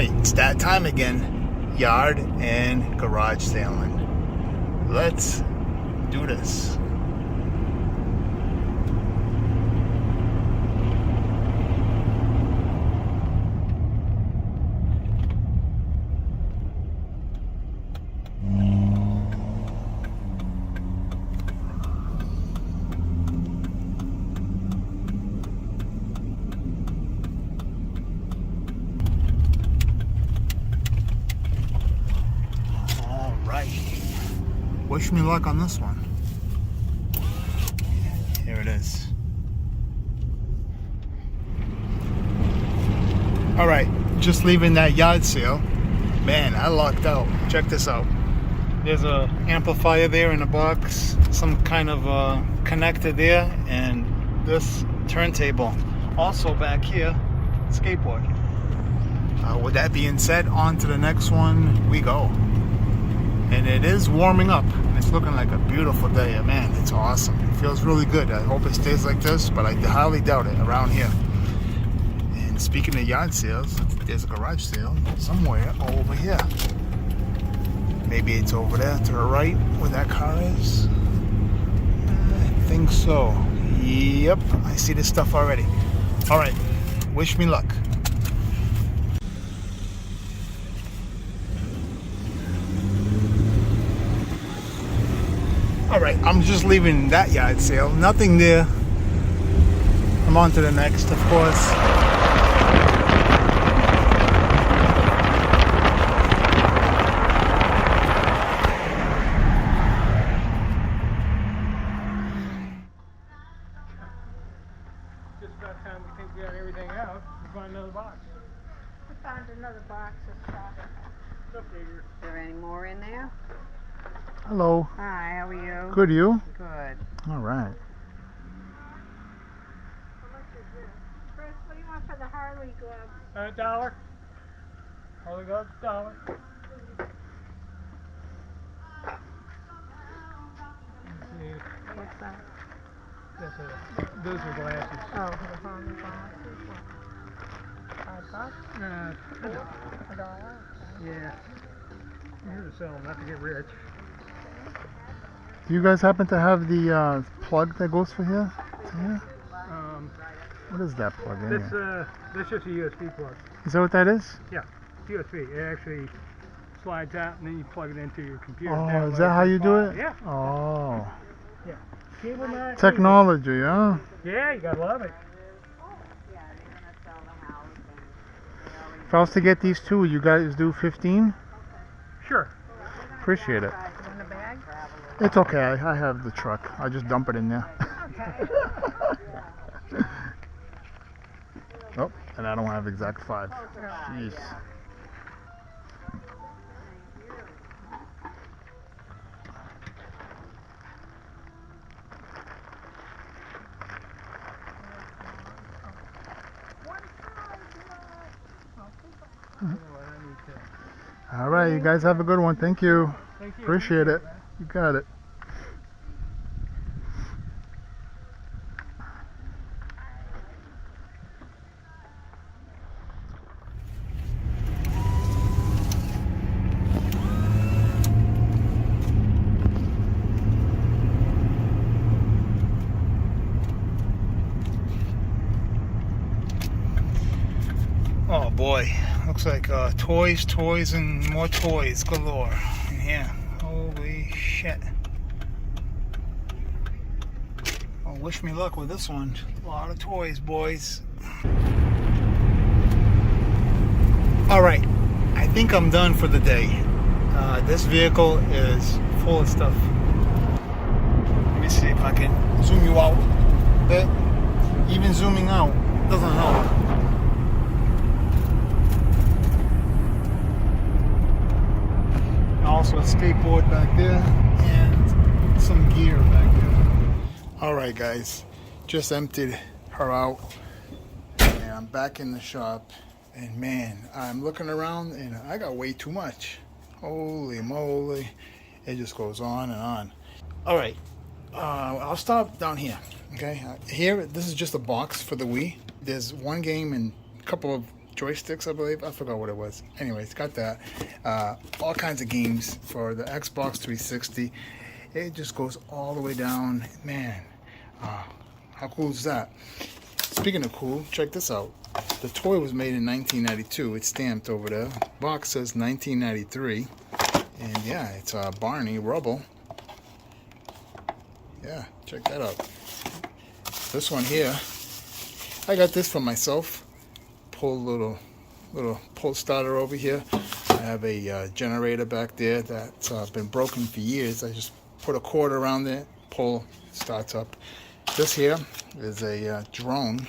right, it's that time again. Yard and garage sailing. Let's do this. Wish me luck on this one. Here it is. All right, just leaving that yard sale. Man, I lucked out. Check this out. There's a amplifier there in the box, some kind of connector there, and this turntable. Also back here, skateboard. With that being said, on to the next one we go. And it is warming up. It's looking like a beautiful day. Man, it's awesome. It feels really good. I hope it stays like this, but I highly doubt it around here. And speaking of yard sales, there's a garage sale somewhere over here. Maybe it's over there to the right where that car is. I think so. Yep, I see this stuff already. All right, wish me luck. Alright, I'm just leaving that yard sale. Nothing there. I'm on to the next, of course. Just about time we think we got everything out, we find another box. We found another box of stuff. No figure. Is there any more in there? Hello. Hi, how are you? Good, you? Good. Alright. How much is this? Chris, what do you want for the Harley gloves? $1. Harley gloves, $1. Let's see. What's that? Those are glasses. Oh, the Harley glasses. What? $5? $1? Yeah. I'm here to sell them, not to get rich. Do you guys happen to have the plug that goes for here? Yeah. What is that plug in here? That's just a USB plug. Is that what that is? Yeah, USB. It actually slides out and then you plug it into your computer. Oh, is that how you do it? Yeah. Oh. Yeah. Cable nut. Technology, huh? Yeah, you gotta love it. Yeah, they're going to sell the house. And If I was to get these two, you guys do 15? Sure. Appreciate it. in the bag? It's okay, I have the truck. I just dump it in there. Okay. Oh, and I don't have exact 5. Jeez. All right, you guys have a good one. Thank you. Thank you. Appreciate it. You got it. Oh boy, looks like toys, and more toys galore in here. Holy shit. Well, wish me luck with this one. A lot of toys, boys. Alright, I think I'm done for the day. This vehicle is full of stuff. Let me see if I can zoom you out a bit. Even zooming out doesn't help. Also a skateboard back there and some gear back there. Alright guys, just emptied her out and I'm back in the shop, and man, I'm looking around and I got way too much. Holy moly, it just goes on and on. Alright, I'll stop down here. Okay, here, this is just a box for the Wii. There's one game and a couple of joysticks, I believe. I forgot what it was. Anyway, it's got that. All kinds of games for the Xbox 360. It just goes all the way down. Man, how cool is that? Speaking of cool, check this out. The toy was made in 1992. It's stamped over there. Box says 1993. And yeah, it's Barney Rubble. Yeah, check that out. This one here, I got this for myself. Pull little pull starter over here. I have a generator back there that's been broken for years. I just put a cord around it, pull, starts up. This here is a drone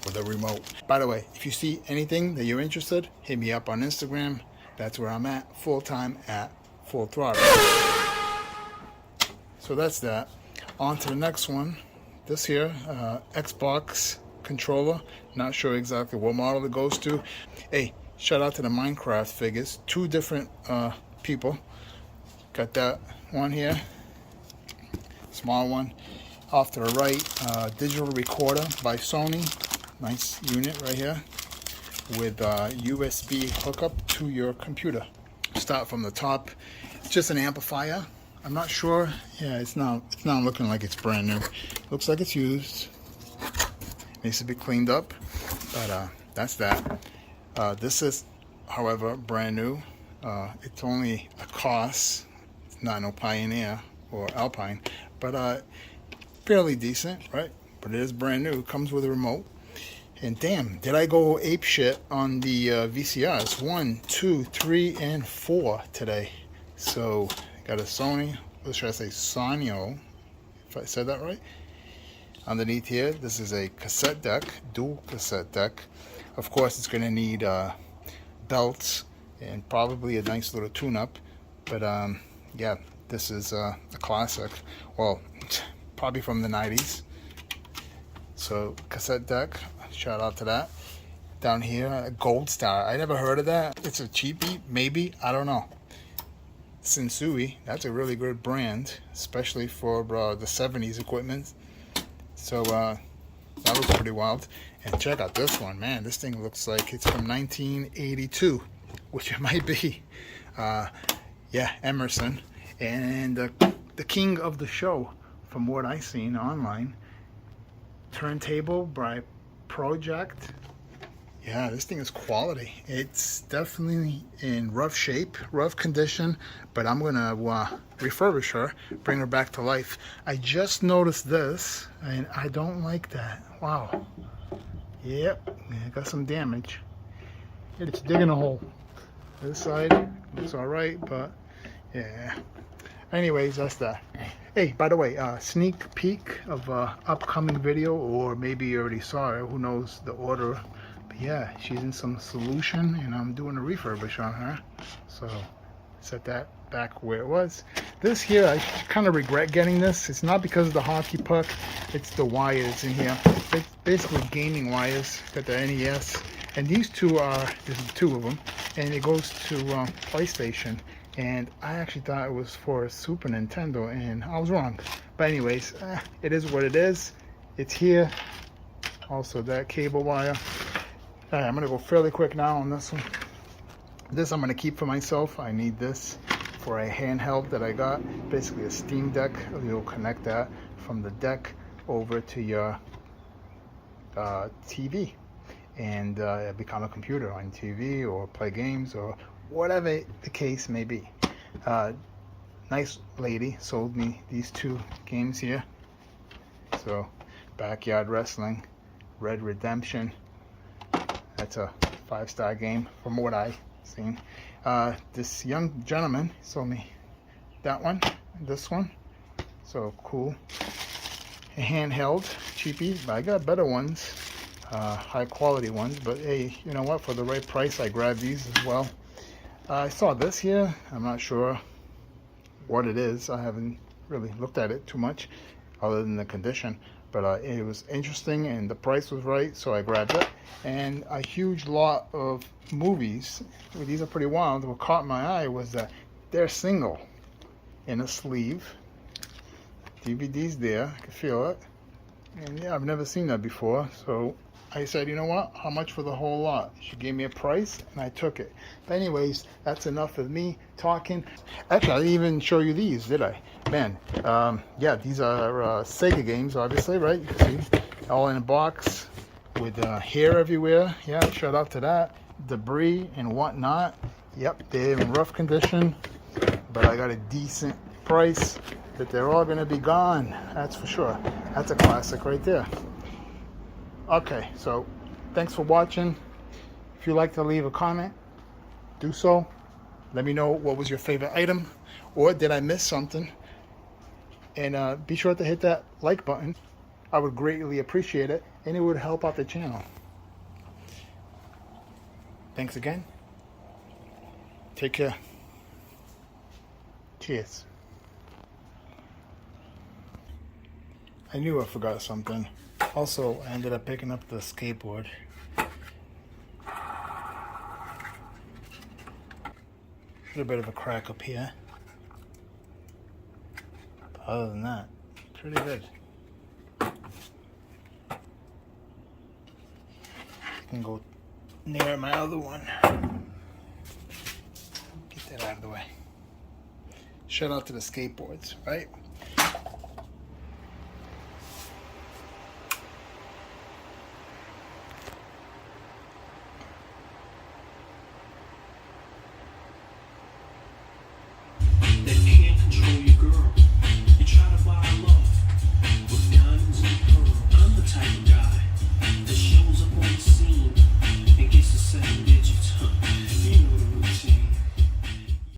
with a remote. By the way, if you see anything that you're interested, hit me up on Instagram. That's where I'm at, full time at Full Throttle. So that's that. On to the next one. This here, Xbox controller. Not sure exactly what model it goes to. Hey, shout out to the Minecraft figures. 2 different people. Got that one here. Small one. Off to the right, digital recorder by Sony. Nice unit right here. With USB hookup to your computer. Start from the top. It's just an amplifier. I'm not sure. Yeah, it's not looking like it's brand new. Looks like it's used. Needs to be cleaned up. But that's that. This is, however, brand new. It's only a cost. It's not no Pioneer or Alpine, but fairly decent, right? But it is brand new. It comes with a remote. And damn, did I go ape shit on the VCRs? 1, 2, 3, and 4 today. So got a Sony, what should I say, Sanyo, if I said that right. Underneath here, this is a cassette deck, dual cassette deck. Of course, it's going to need belts and probably a nice little tune-up. But yeah, this is a classic. Well, probably from the 90s. So cassette deck. Shout out to that. Down here, a Gold Star. I never heard of that. It's a cheapie, maybe. I don't know. Sensui. That's a really good brand, especially for the 70s equipment. So that looks pretty wild. And check out this one, man. This thing looks like it's from 1982, which it might be. Yeah, Emerson. And the king of the show, from what I've seen online, turntable by Project. Yeah, this thing is quality. It's definitely in rough shape, rough condition, but I'm gonna refurbish her, bring her back to life. I just noticed this, and I don't like that. Wow. Yep, I got some damage. It's digging a hole. This side looks all right, but yeah. Anyways, that's that. Hey, by the way, sneak peek of upcoming video, or maybe you already saw it. Who knows the order? But yeah, she's in some solution, and I'm doing a refurbish on her. So set that back where it was. This here, I kind of regret getting this. It's not because of the hockey puck. It's the wires in here. It's basically gaming wires. Got the NES, and these two are. There's 2 of them, and it goes to PlayStation. And I actually thought it was for Super Nintendo, and I was wrong. But anyways, it is what it is. It's here. Also that cable wire. All right, I'm gonna go fairly quick now on this one. This I'm gonna keep for myself. I need this for a handheld that I got. Basically a Steam Deck. You'll connect that from the deck over to your TV, and become a computer on TV, or play games, or whatever the case may be. Nice lady sold me these 2 games here. So, Backyard Wrestling, Red Redemption. That's a 5-star game from what I've seen. This young gentleman sold me that one, this one. So cool. A handheld, cheapie, but I got better ones, high quality ones. But hey, you know what? For the right price, I grabbed these as well. I saw this here. I'm not sure what it is. I haven't really looked at it too much, other than the condition. But it was interesting, and the price was right, so I grabbed it. And a huge lot of movies. These are pretty wild. What caught my eye was that they're single in a sleeve. DVD's there. I can feel it. And yeah, I've never seen that before. So I said, you know what? How much for the whole lot? She gave me a price and I took it. But anyways, that's enough of me talking. Actually, I didn't even show you these, did I? Man, yeah, these are Sega games, obviously, right? You can see all in a box with hair everywhere. Yeah, shout out to that. Debris and whatnot. Yep, they're in rough condition, but I got a decent price. But they're all gonna be gone, that's for sure. That's a classic right there. Okay, so thanks for watching. If you'd like to leave a comment, do so. Let me know what was your favorite item, or did I miss something? And be sure to hit that like button. I would greatly appreciate it, and it would help out the channel. Thanks again. Take care. Cheers. I knew I forgot something. Also, I ended up picking up the skateboard. A little bit of a crack up here. But other than that, pretty good. I can go near my other one. Get that out of the way. Shout out to the skateboards, right?